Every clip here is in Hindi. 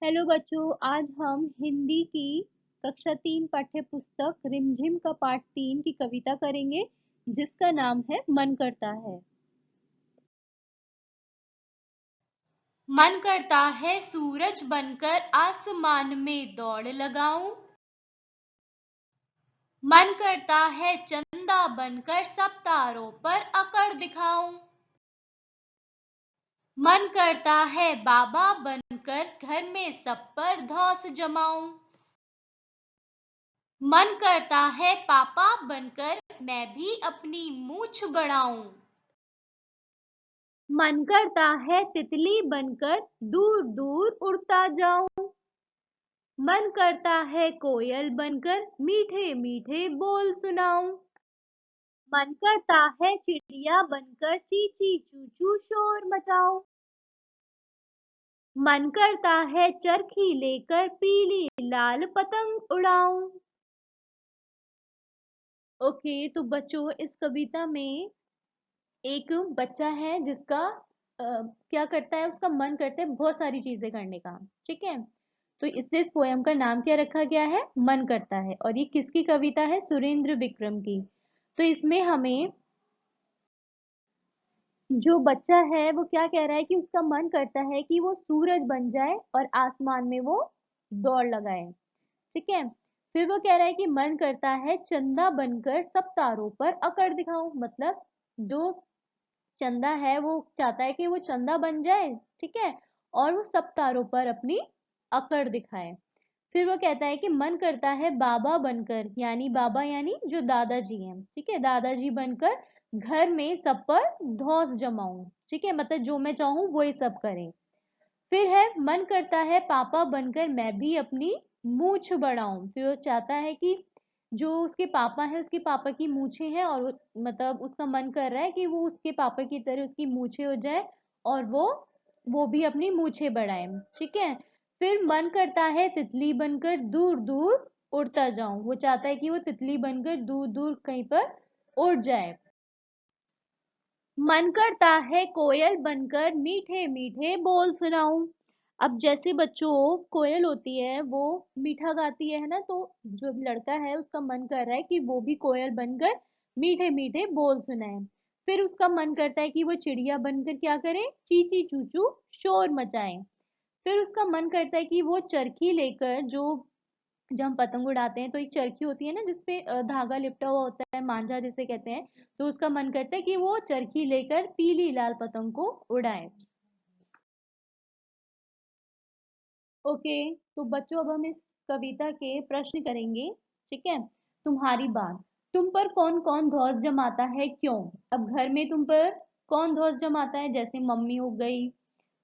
हेलो बच्चों, आज हम हिंदी की कक्षा 3 पाठ्य पुस्तक रिमझिम का पाठ 3 की कविता करेंगे, जिसका नाम है मन करता है। मन करता है सूरज बनकर आसमान में दौड़ लगाऊं। मन करता है चंदा बनकर सब तारों पर अकड़ दिखाऊं। मन करता है बाबा बनकर घर में सब पर धौंस जमाऊं। मन करता है पापा बनकर मैं भी अपनी मूछ बढ़ाऊं। मन करता है तितली बनकर दूर दूर उड़ता जाऊं। मन करता है कोयल बनकर मीठे मीठे बोल सुनाऊं। मन करता है चिड़िया बनकर ची ची चू चू शोर मचाऊं। मन करता है चरखी लेकर पीली लाल पतंग उड़ाऊं। ओके, तो बच्चों, इस कविता में एक बच्चा है जिसका क्या करता है, उसका मन करता है बहुत सारी चीजें करने का। ठीक है, तो इसलिए इस पोयम का नाम क्या रखा गया है, मन करता है। और ये किसकी कविता है, सुरेंद्र विक्रम की। तो इसमें हमें जो बच्चा है वो क्या कह रहा है कि उसका मन करता है कि वो सूरज बन जाए और आसमान में वो दौड़ लगाए। ठीक है, फिर वो कह रहा है कि मन करता है चंदा बनकर सब तारों पर अकड़ दिखाऊं। मतलब जो चंदा है वो चाहता है कि वो चंदा बन जाए। ठीक है, और वो सब तारों पर अपनी अकड़ दिखाए। फिर वो कहता है कि मन करता है बाबा बनकर, यानी बाबा यानी जो दादाजी हैं, ठीक है, दादाजी बनकर घर में सब पर धौंस जमाऊं। ठीक है, मतलब जो मैं चाहूं वही सब करें। फिर है मन करता है पापा बनकर मैं भी अपनी मूछ बढ़ाऊं। फिर वो चाहता है कि जो उसके पापा है, उसके पापा की मूछें हैं, और मतलब उसका मन कर रहा है कि वो उसके पापा की तरह उसकी मूछें हो जाए और वो भी अपनी मूछें बढ़ाए। ठीक है, फिर मन करता है तितली बनकर दूर दूर उड़ता जाऊं। वो चाहता है कि वो तितली बनकर दूर दूर कहीं पर उड़ जाए। मन करता है कोयल बनकर मीठे मीठे बोल सुनाऊं। अब जैसे बच्चों कोयल होती है वो मीठा गाती है ना, तो जो लड़का है उसका मन कर रहा है कि वो भी कोयल बनकर मीठे मीठे बोल सुनाए। फिर उसका मन करता है कि वो चिड़िया बनकर क्या करे, ची ची चू चू शोर मचाए। फिर उसका मन करता है कि वो चरखी लेकर, जो जब हम पतंग उड़ाते हैं तो एक चरखी होती है ना जिसपे धागा लिपटा हुआ होता है, मांझा जिसे कहते हैं, तो उसका मन करता है कि वो चरखी लेकर पीली लाल पतंग को उड़ाए। ओके, तो बच्चों अब हम इस कविता के प्रश्न करेंगे। ठीक है, तुम्हारी बात, तुम पर कौन कौन धौंस जमाता है, क्यों। अब घर में तुम पर कौन धौंस जमाता है, जैसे मम्मी हो गई,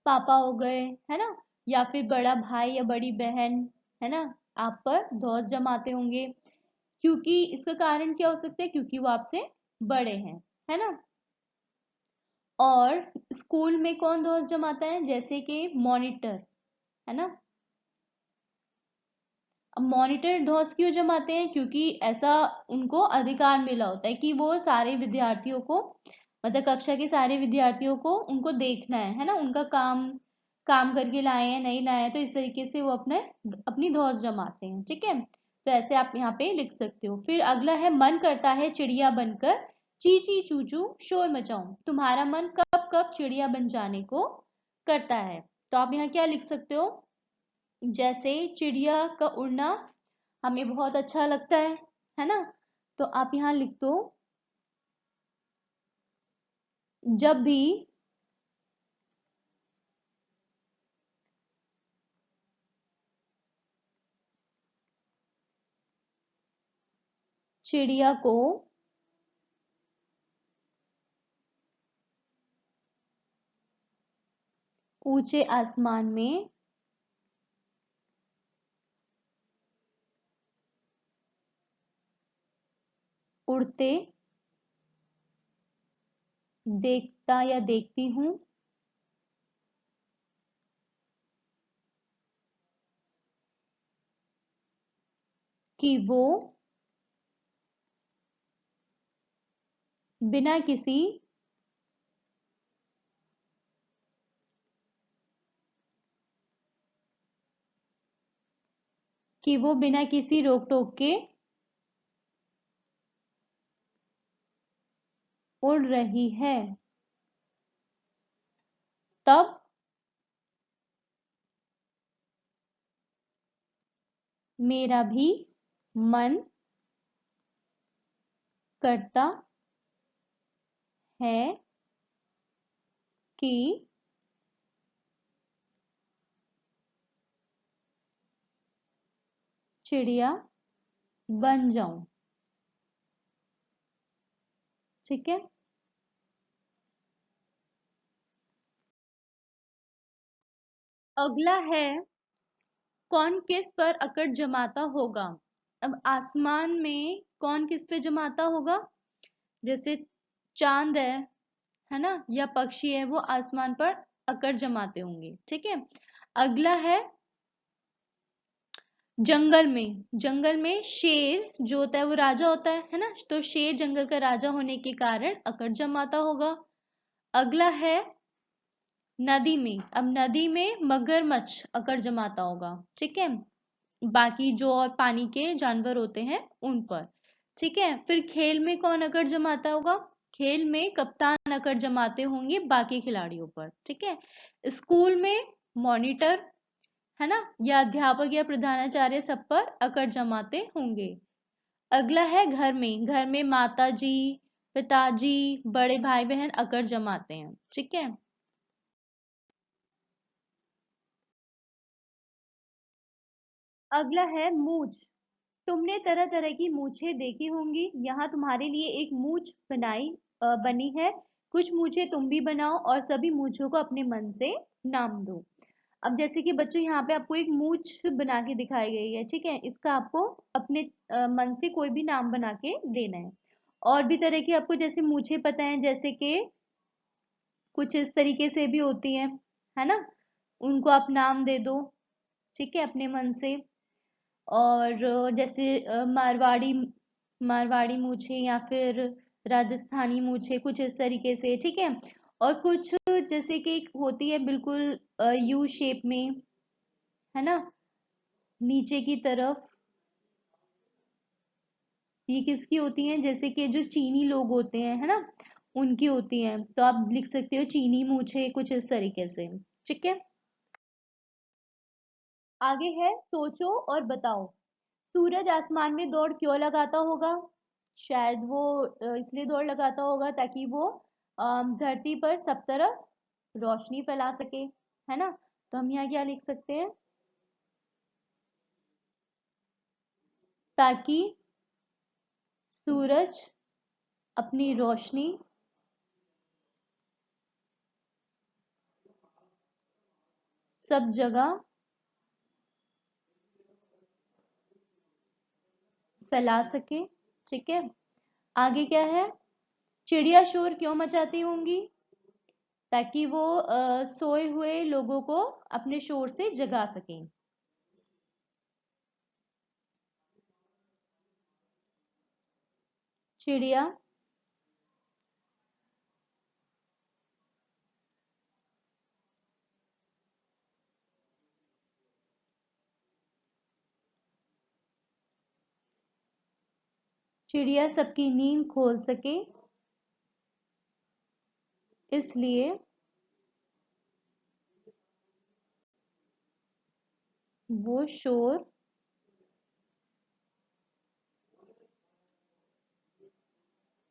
पापा हो गए, है ना, या फिर बड़ा भाई या बड़ी बहन, है ना, आप पर धौंस जमाते होंगे। क्योंकि इसका कारण क्या हो सकता है, क्योंकि वो आपसे बड़े हैं, है ना। और स्कूल में कौन धौंस जमाता है, जैसे कि मॉनिटर, है ना। अब मॉनिटर धौंस क्यों जमाते हैं, क्योंकि ऐसा उनको अधिकार मिला होता है कि वो सारे विद्यार्थियों को, मतलब कक्षा के सारे विद्यार्थियों को उनको देखना है ना, उनका काम काम करके लाए हैं नहीं लाए हैं, तो इस तरीके से वो अपनी धौंस जमाते हैं। ठीक है, तो ऐसे आप यहाँ पे लिख सकते हो। फिर अगला है मन करता है चिड़िया बनकर ची ची चू चू शोर मचाऊं। तुम्हारा मन कब कब चिड़िया बन जाने को करता है, तो आप यहाँ क्या लिख सकते हो, जैसे चिड़िया का उड़ना हमें बहुत अच्छा लगता है ना, तो आप यहाँ लिख दो, जब भी चिड़िया को ऊंचे आसमान में उड़ते देखता या देखती हूँ, कि वो बिना किसी कि वो बिना किसी रोक टोक के उड़ रही है, तब मेरा भी मन करता है कि चिड़िया बन जाऊं। ठीक है। अगला है, कौन किस पर अकड़ जमाता होगा। अब आसमान में कौन किस पे जमाता होगा, जैसे चांद है ना, या पक्षी है, वो आसमान पर अकड़ जमाते होंगे। ठीक है। अगला है, जंगल में शेर जो होता है वो राजा होता है ना, तो शेर जंगल का राजा होने के कारण अकड़ जमाता होगा। अगला है, नदी में मगरमच्छ अकड़ जमाता होगा। ठीक है, बाकी जो और पानी के जानवर होते हैं उन पर। ठीक है। फिर खेल में कौन अकड़ जमाता होगा, खेल में कप्तान अकड़ जमाते होंगे बाकी खिलाड़ियों पर। ठीक है। स्कूल में मॉनिटर है ना, या अध्यापक या प्रधानाचार्य सब पर अकड़ जमाते होंगे। अगला है, घर में माता जी, पिताजी, बड़े भाई बहन अकड़ जमाते हैं। ठीक है। अगला है, मूछ। तुमने तरह तरह की मूछें देखी होंगी, यहाँ तुम्हारे लिए एक मूछ बनी है। कुछ मूछें तुम भी बनाओ और सभी मूछों को अपने मन से नाम दो। अब जैसे कि बच्चों यहाँ पे आपको एक मूछ बना के दिखाई गई है। ठीक है, इसका आपको अपने मन से कोई भी नाम बना के देना है। और भी तरह की आपको जैसे मूछें पता है, जैसे कि कुछ इस तरीके से भी होती है ना, उनको आप नाम दे दो। ठीक है, अपने मन से। और जैसे मारवाड़ी मूछें या फिर राजस्थानी मूछें, कुछ इस तरीके से। ठीक है। और कुछ जैसे कि एक होती है बिल्कुल यू शेप में, है ना, नीचे की तरफ, ये किसकी होती हैं, जैसे कि जो चीनी लोग होते हैं, है ना, उनकी होती हैं। तो आप लिख सकते हो चीनी मूछें, कुछ इस तरीके से। ठीक है। आगे है, सोचो और बताओ। सूरज आसमान में दौड़ क्यों लगाता होगा। शायद वो इसलिए दौड़ लगाता होगा ताकि वो धरती पर सब तरफ रोशनी फैला सके, है ना। तो हम यहाँ क्या लिख सकते हैं, ताकि सूरज अपनी रोशनी सब जगह फैला सके। ठीक है। आगे क्या है, चिड़िया शोर क्यों मचाती होंगी, ताकि वो सोए हुए लोगों को अपने शोर से जगा सकें। चिड़िया चिड़िया सबकी नींद खोल सके, इसलिए वो शोर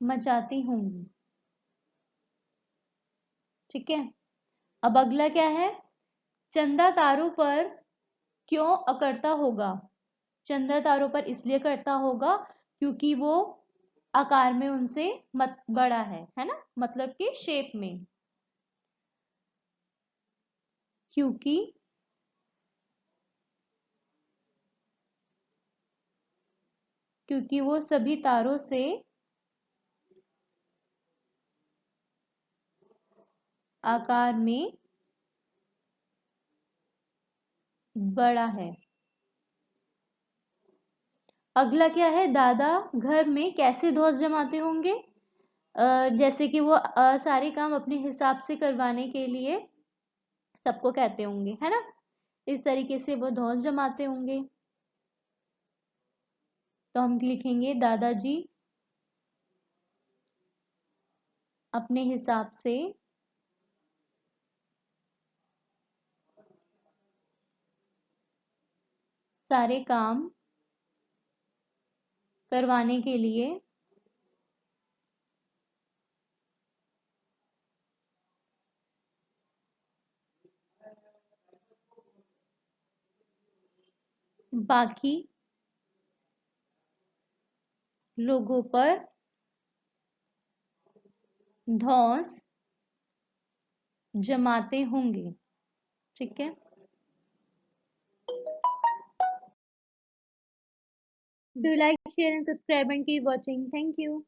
मचाती होंगी। ठीक है। अब अगला क्या है, चंदा तारों पर क्यों अकड़ता होगा। चंदा तारों पर इसलिए करता होगा क्योंकि वो आकार में उनसे मत बड़ा है ना, मतलब कि शेप में। क्योंकि क्योंकि वो सभी तारों से आकार में बड़ा है। अगला क्या है, दादा घर में कैसे धौंस जमाते होंगे। जैसे कि वो सारे काम अपने हिसाब से करवाने के लिए सबको कहते होंगे, है ना, इस तरीके से वो धौंस जमाते होंगे। तो हम लिखेंगे दादाजी अपने हिसाब से सारे काम करवाने के लिए बाकी लोगों पर धौंस जमाते होंगे। ठीक है। Do like, share and subscribe and keep watching. Thank you.